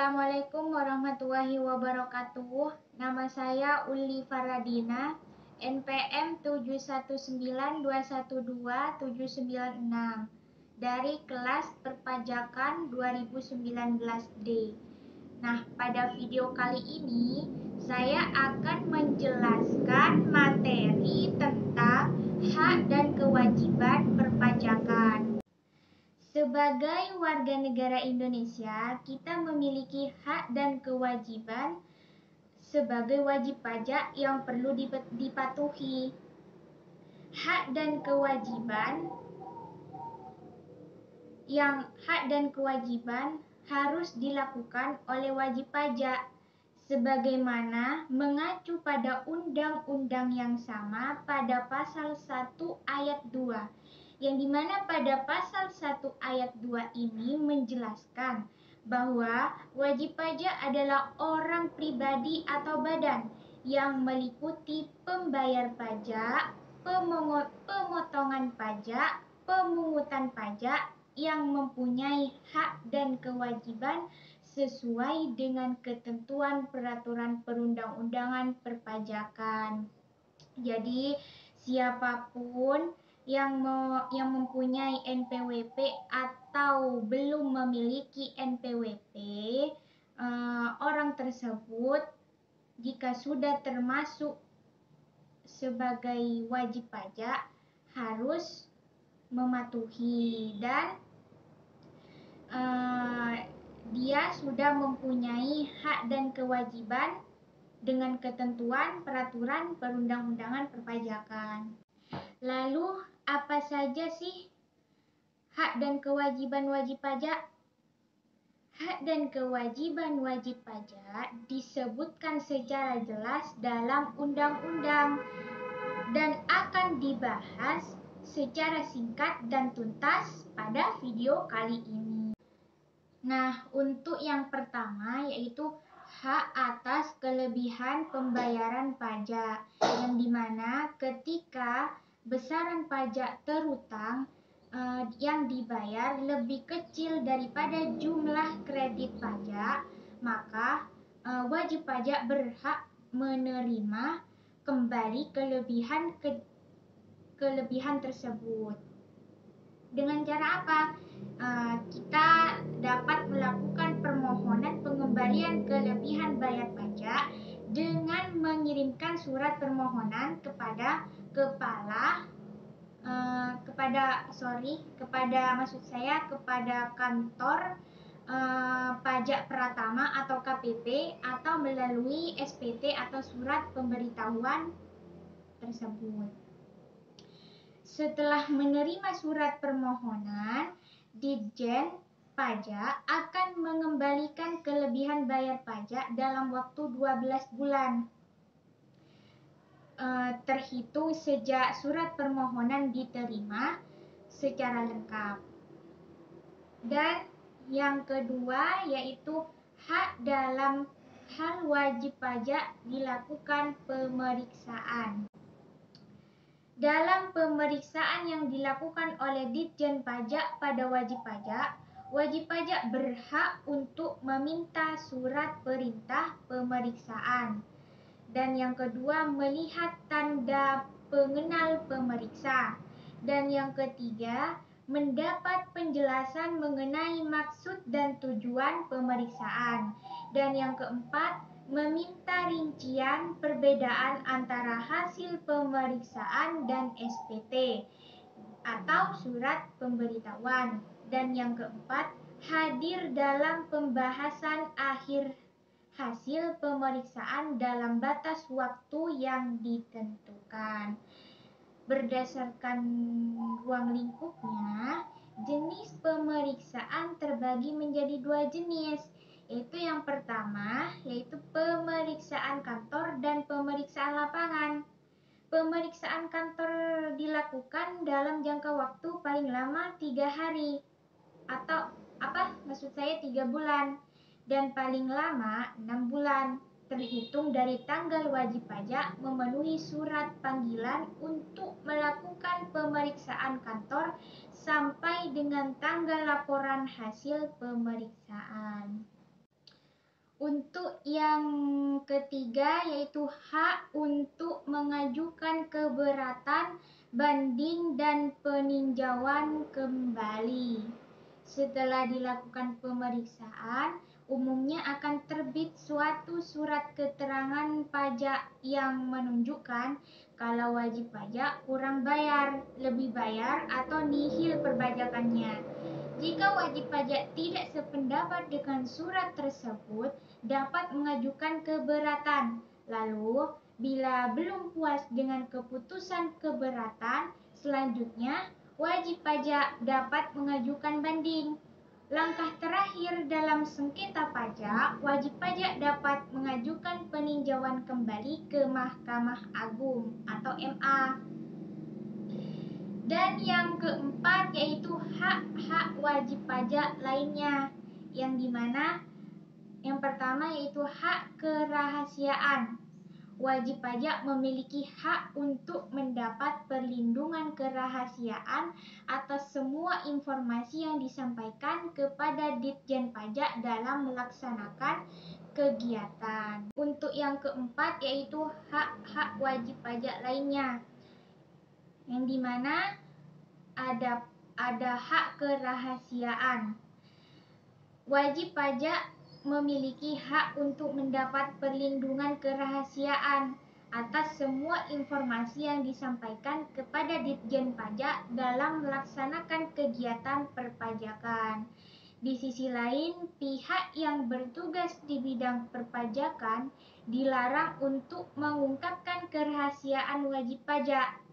Assalamualaikum warahmatullahi wabarakatuh. Nama saya Uli Faradina, NPM 7192127996 dari kelas Perpajakan 2019D. Nah, pada video kali ini saya akan menjelaskan materi tentang hak dan kewajiban perpajakan. Sebagai warga negara Indonesia, kita memiliki hak dan kewajiban sebagai wajib pajak yang perlu dipatuhi. Hak dan kewajiban harus dilakukan oleh wajib pajak sebagaimana mengacu pada undang-undang yang sama pada pasal 1 ayat 2, yang dimana pada pasal 1 ayat 2 ini menjelaskan bahwa wajib pajak adalah orang pribadi atau badan yang meliputi pembayar pajak, pemotongan pajak, pemungutan pajak yang mempunyai hak dan kewajiban sesuai dengan ketentuan peraturan perundang-undangan perpajakan. Jadi, siapapun yang mempunyai NPWP atau belum memiliki NPWP, orang tersebut jika sudah termasuk sebagai wajib pajak harus mematuhi dan dia sudah mempunyai hak dan kewajiban dengan ketentuan peraturan perundang-undangan perpajakan. Lalu, apa saja sih hak dan kewajiban wajib pajak? Hak dan kewajiban wajib pajak disebutkan secara jelas dalam undang-undang dan akan dibahas secara singkat dan tuntas pada video kali ini. Nah, untuk yang pertama yaitu hak atas kelebihan pembayaran pajak, yang dimana ketika besaran pajak terutang yang dibayar lebih kecil daripada jumlah kredit pajak, maka wajib pajak berhak menerima kembali kelebihan tersebut. Dengan cara apa? Kita dapat melakukan permohonan pengembalian kelebihan bayar pajak dengan mengirimkan surat permohonan kepada kantor pajak Pratama atau KPP atau melalui SPT atau surat pemberitahuan tersebut. Setelah menerima surat permohonan, Ditjen Pajak akan mengembalikan kelebihan bayar pajak dalam waktu 12 bulan. Terhitung sejak surat permohonan diterima secara lengkap. Dan yang kedua yaitu hak dalam hal wajib pajak dilakukan pemeriksaan. Dalam pemeriksaan yang dilakukan oleh Ditjen Pajak pada wajib pajak berhak untuk meminta surat perintah pemeriksaan. Dan yang kedua, melihat tanda pengenal pemeriksa. Dan yang ketiga, mendapat penjelasan mengenai maksud dan tujuan pemeriksaan. Dan yang keempat, meminta rincian perbedaan antara hasil pemeriksaan dan SPT atau surat pemberitahuan. Dan yang keempat, hadir dalam pembahasan akhir hasil pemeriksaan dalam batas waktu yang ditentukan. Berdasarkan ruang lingkupnya, jenis pemeriksaan terbagi menjadi dua jenis, yaitu yang pertama yaitu pemeriksaan kantor dan pemeriksaan lapangan. Pemeriksaan kantor dilakukan dalam jangka waktu paling lama 3 hari atau 3 bulan dan paling lama 6 bulan terhitung dari tanggal wajib pajak memenuhi surat panggilan untuk melakukan pemeriksaan kantor sampai dengan tanggal laporan hasil pemeriksaan. Untuk yang ketiga yaitu hak untuk mengajukan keberatan, banding dan peninjauan kembali. Setelah dilakukan pemeriksaan, umumnya akan terbit suatu surat keterangan pajak yang menunjukkan kalau wajib pajak kurang bayar, lebih bayar, atau nihil perpajakannya. Jika wajib pajak tidak sependapat dengan surat tersebut, dapat mengajukan keberatan. Lalu, bila belum puas dengan keputusan keberatan, selanjutnya wajib pajak dapat mengajukan banding. Langkah terakhir dalam sengketa pajak, wajib pajak dapat mengajukan peninjauan kembali ke Mahkamah Agung atau MA. Dan yang keempat yaitu hak-hak wajib pajak lainnya, yang dimana yang pertama yaitu hak kerahasiaan. Wajib pajak memiliki hak untuk mendapat perlindungan kerahasiaan atas semua informasi yang disampaikan kepada Ditjen Pajak dalam melaksanakan kegiatan. Untuk yang keempat yaitu hak-hak wajib pajak lainnya, yang dimana ada hak kerahasiaan. Wajib pajak memiliki hak untuk mendapat perlindungan kerahasiaan atas semua informasi yang disampaikan kepada Ditjen Pajak dalam melaksanakan kegiatan perpajakan. Di sisi lain, pihak yang bertugas di bidang perpajakan dilarang untuk mengungkapkan kerahasiaan wajib pajak.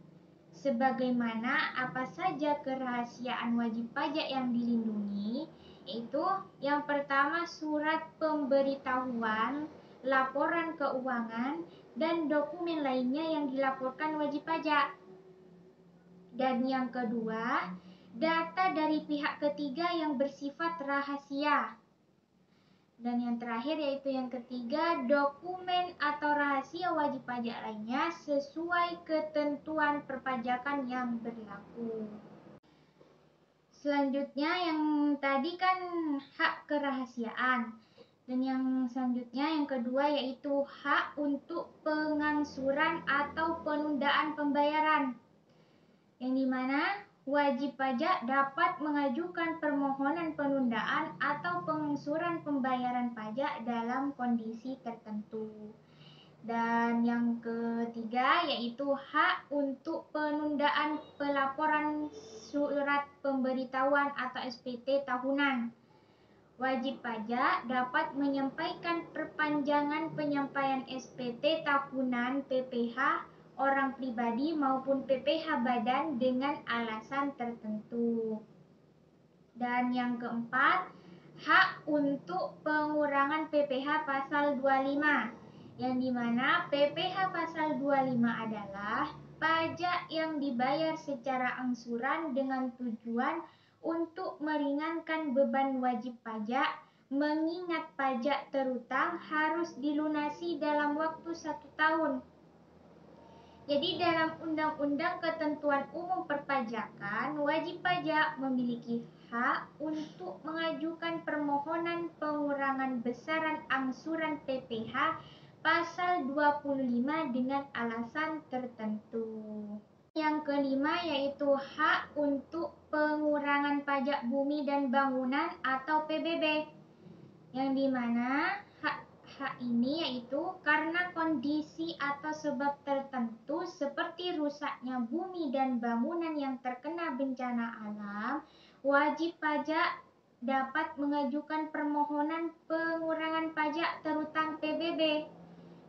Sebagaimana apa saja kerahasiaan wajib pajak yang dilindungi, yaitu yang pertama surat pemberitahuan, laporan keuangan, dan dokumen lainnya yang dilaporkan wajib pajak. Dan yang kedua, data dari pihak ketiga yang bersifat rahasia. Dan yang terakhir yaitu yang ketiga, dokumen atau rahasia wajib pajak lainnya sesuai ketentuan perpajakan yang berlaku. Selanjutnya yang tadi kan hak kerahasiaan. Dan yang selanjutnya yang kedua yaitu hak untuk pengangsuran atau penundaan pembayaran. Yang dimana wajib pajak dapat mengajukan permohonan penundaan atau pengangsuran pembayaran pajak dalam kondisi tertentu. Dan yang ketiga yaitu hak untuk penundaan pelaporan surat pemberitahuan atau SPT tahunan. Wajib pajak dapat menyampaikan perpanjangan penyampaian SPT tahunan PPh orang pribadi maupun PPh badan dengan alasan tertentu. Dan yang keempat, hak untuk pengurangan PPh pasal 25, yang dimana PPh pasal 25 adalah pajak yang dibayar secara angsuran dengan tujuan untuk meringankan beban wajib pajak, mengingat pajak terutang harus dilunasi dalam waktu 1 tahun. Jadi dalam Undang-Undang Ketentuan Umum Perpajakan, wajib pajak memiliki hak untuk mengajukan permohonan pengurangan besaran angsuran PPh pasal 25 dengan alasan tertentu. Yang kelima yaitu hak untuk pengurangan pajak bumi dan bangunan atau PBB, yang dimana hak ini yaitu karena kondisi atau sebab tertentu seperti rusaknya bumi dan bangunan yang terkena bencana alam, wajib pajak dapat mengajukan permohonan pengurangan pajak terutang PBB.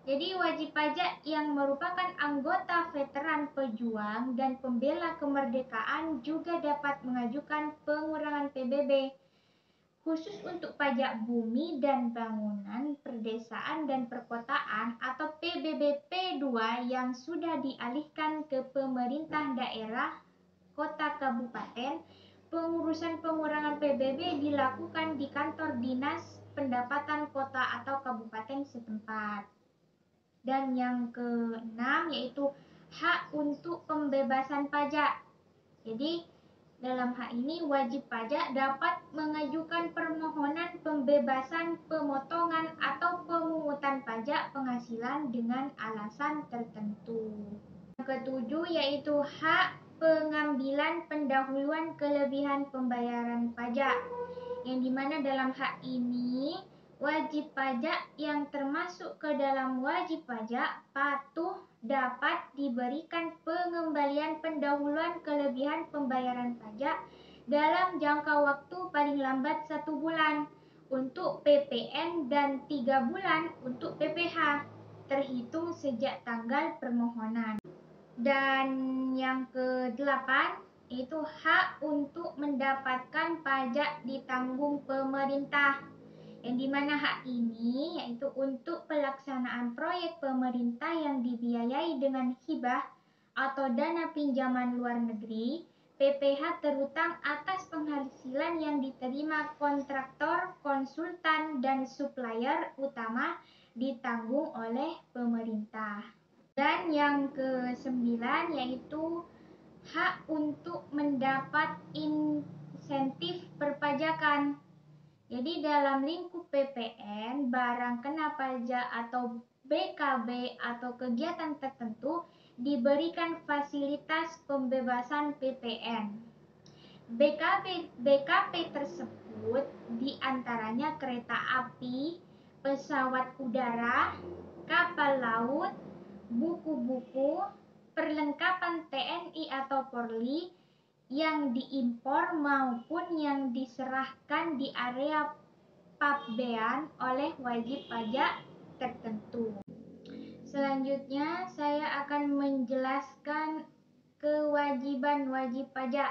Jadi wajib pajak yang merupakan anggota veteran pejuang dan pembela kemerdekaan juga dapat mengajukan pengurangan PBB. Khusus untuk pajak bumi dan bangunan, perdesaan dan perkotaan atau PBB P2 yang sudah dialihkan ke pemerintah daerah, kota kabupaten, pengurusan pengurangan PBB dilakukan di kantor dinas pendapatan kota atau kabupaten setempat. Dan yang keenam yaitu hak untuk pembebasan pajak. Jadi Dalam hal ini, wajib pajak dapat mengajukan permohonan pembebasan pemotongan atau pemungutan pajak penghasilan dengan alasan tertentu. Yang ketujuh yaitu hak pengambilan pendahuluan kelebihan pembayaran pajak, yang dimana dalam hak ini wajib pajak yang termasuk ke dalam wajib pajak patuh dapat diberikan pengembalian pendahuluan kelebihan pembayaran pajak dalam jangka waktu paling lambat 1 bulan untuk PPN dan 3 bulan untuk PPh terhitung sejak tanggal permohonan. Dan yang ke-8 itu hak untuk mendapatkan pajak ditanggung pemerintah, yang dimana hak ini yaitu untuk pelaksanaan proyek pemerintah yang dibiayai dengan hibah atau dana pinjaman luar negeri, PPh terutang atas penghasilan yang diterima kontraktor, konsultan, dan supplier utama ditanggung oleh pemerintah. Dan yang ke-9 yaitu hak untuk mendapat insentif perpajakan. Jadi dalam lingkup PPN, barang kena pajak atau BKB atau kegiatan tertentu diberikan fasilitas pembebasan PPN. BKP tersebut diantaranya kereta api, pesawat udara, kapal laut, buku-buku, perlengkapan TNI atau Polri yang diimpor maupun yang diserahkan di area pabean oleh wajib pajak tertentu. Selanjutnya, saya akan menjelaskan kewajiban wajib pajak.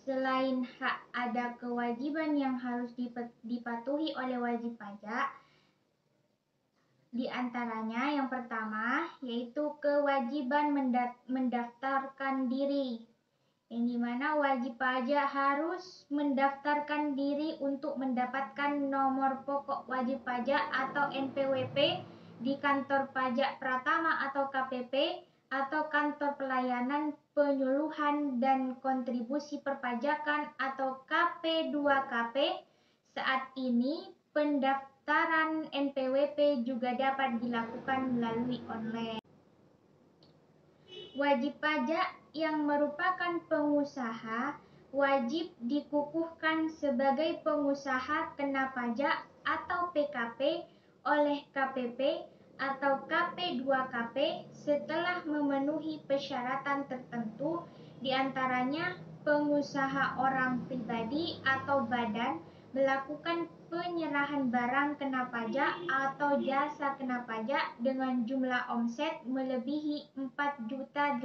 Selain hak, ada kewajiban yang harus dipatuhi oleh wajib pajak. Di antaranya yang pertama yaitu kewajiban mendaftarkan diri, yang dimana wajib pajak harus mendaftarkan diri untuk mendapatkan nomor pokok wajib pajak atau NPWP di kantor pajak Pratama atau KPP atau kantor pelayanan penyuluhan dan kontribusi perpajakan atau KP2KP. Saat ini pendaftaran NPWP juga dapat dilakukan melalui online. Wajib pajak yang merupakan pengusaha wajib dikukuhkan sebagai pengusaha kena pajak atau PKP oleh KPP atau KP2KP setelah memenuhi persyaratan tertentu, diantaranya pengusaha orang pribadi atau badan melakukan penyerahan barang kena pajak atau jasa kena pajak dengan jumlah omset melebihi Rp4.800.000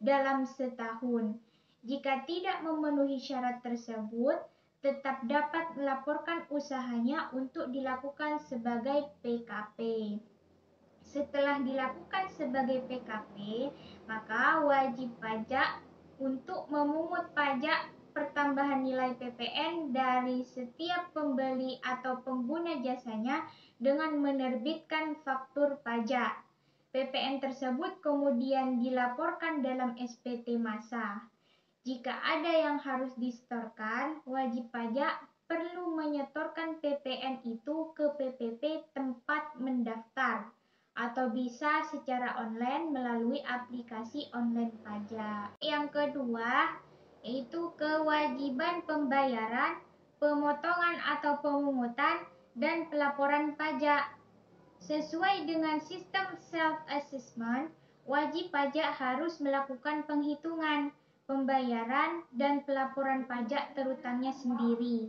dalam setahun. Jika tidak memenuhi syarat tersebut, tetap dapat melaporkan usahanya untuk dilakukan sebagai PKP. Setelah dilakukan sebagai PKP, maka wajib pajak untuk memungut pajak pertambahan nilai PPN dari setiap pembeli atau pengguna jasanya dengan menerbitkan faktur pajak. PPN tersebut kemudian dilaporkan dalam SPT massa. Jika ada yang harus disetorkan, wajib pajak perlu menyetorkan PPN itu ke PPP tempat mendaftar atau bisa secara online melalui aplikasi online pajak. Yang kedua, yaitu kewajiban pembayaran, pemotongan atau pemungutan, dan pelaporan pajak. Sesuai dengan sistem self-assessment, wajib pajak harus melakukan penghitungan, pembayaran, dan pelaporan pajak terutangnya sendiri.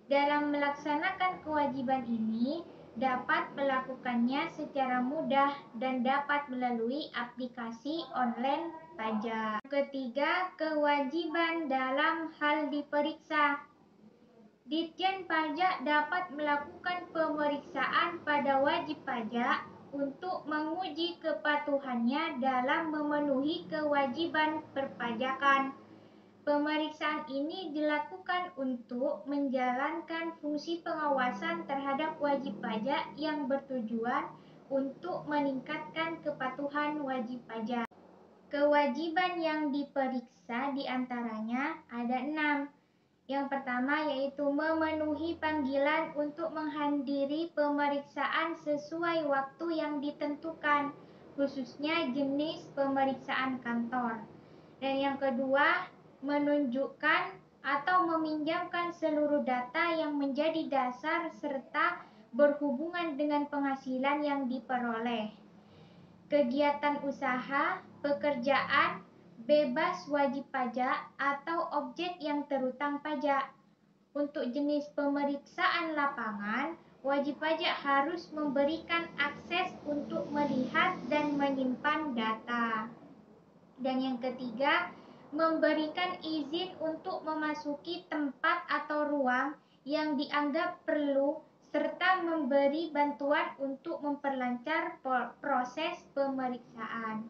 Dalam melaksanakan kewajiban ini, dapat melakukannya secara mudah dan dapat melalui aplikasi online pajak. Ketiga, kewajiban dalam hal diperiksa. Ditjen Pajak dapat melakukan pemeriksaan pada wajib pajak untuk menguji kepatuhannya dalam memenuhi kewajiban perpajakan. Pemeriksaan ini dilakukan untuk menjalankan fungsi pengawasan terhadap wajib pajak yang bertujuan untuk meningkatkan kepatuhan wajib pajak. Kewajiban yang diperiksa diantaranya ada 6. Yang pertama yaitu memenuhi panggilan untuk menghadiri pemeriksaan sesuai waktu yang ditentukan, khususnya jenis pemeriksaan kantor. Dan yang kedua, menunjukkan atau meminjamkan seluruh data yang menjadi dasar serta berhubungan dengan penghasilan yang diperoleh. Kegiatan usaha, pekerjaan, bebas wajib pajak atau objek yang terhutang pajak. Untuk jenis pemeriksaan lapangan, wajib pajak harus memberikan akses untuk melihat dan menyimpan data. Dan yang ketiga, memberikan izin untuk memasuki tempat atau ruang yang dianggap perlu serta memberi bantuan untuk memperlancar proses pemeriksaan.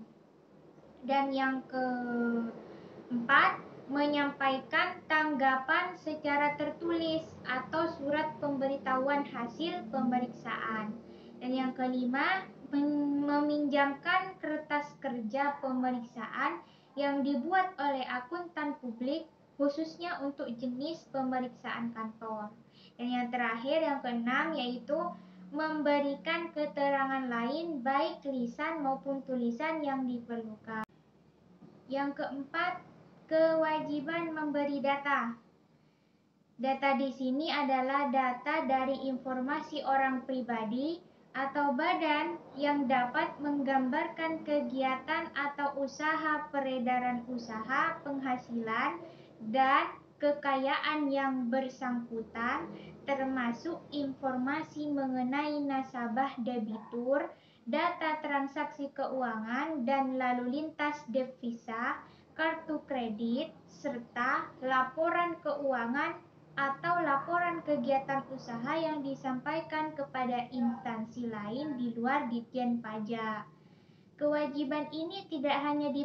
Dan yang keempat, menyampaikan tanggapan secara tertulis atau surat pemberitahuan hasil pemeriksaan. Dan yang kelima, meminjamkan kertas kerja pemeriksaan yang dibuat oleh akuntan publik khususnya untuk jenis pemeriksaan kantor. Dan yang terakhir, yang keenam, yaitu memberikan keterangan lain baik lisan maupun tulisan yang diperlukan. Yang keempat, kewajiban memberi data. Data di sini adalah data dari informasi orang pribadi atau badan yang dapat menggambarkan kegiatan atau usaha peredaran usaha, penghasilan, dan kekayaan yang bersangkutan, termasuk informasi mengenai nasabah debitur, data transaksi keuangan dan lalu lintas devisa, kartu kredit, serta laporan keuangan atau laporan kegiatan usaha yang disampaikan kepada instansi lain di luar Ditjen Pajak. Kewajiban ini tidak hanya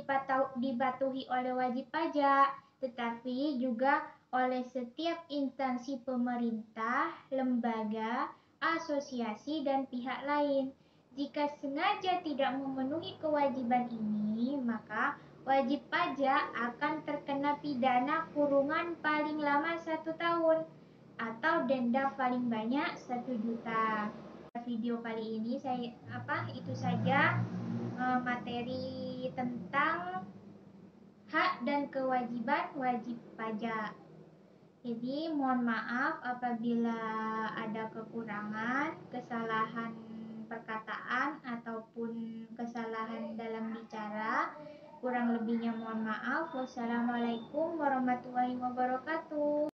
dipatuhi oleh wajib pajak, tetapi juga oleh setiap instansi pemerintah, lembaga, asosiasi, dan pihak lain. Jika sengaja tidak memenuhi kewajiban ini, maka wajib pajak akan terkena pidana kurungan paling lama 1 tahun atau denda paling banyak 1 juta. Video kali ini itu saja materi tentang hak dan kewajiban wajib pajak. Jadi mohon maaf apabila ada kekurangan, kesalahan perkataan ataupun kesalahan dalam bicara. Kurang lebihnya mohon maaf. Wassalamualaikum warahmatullahi wabarakatuh.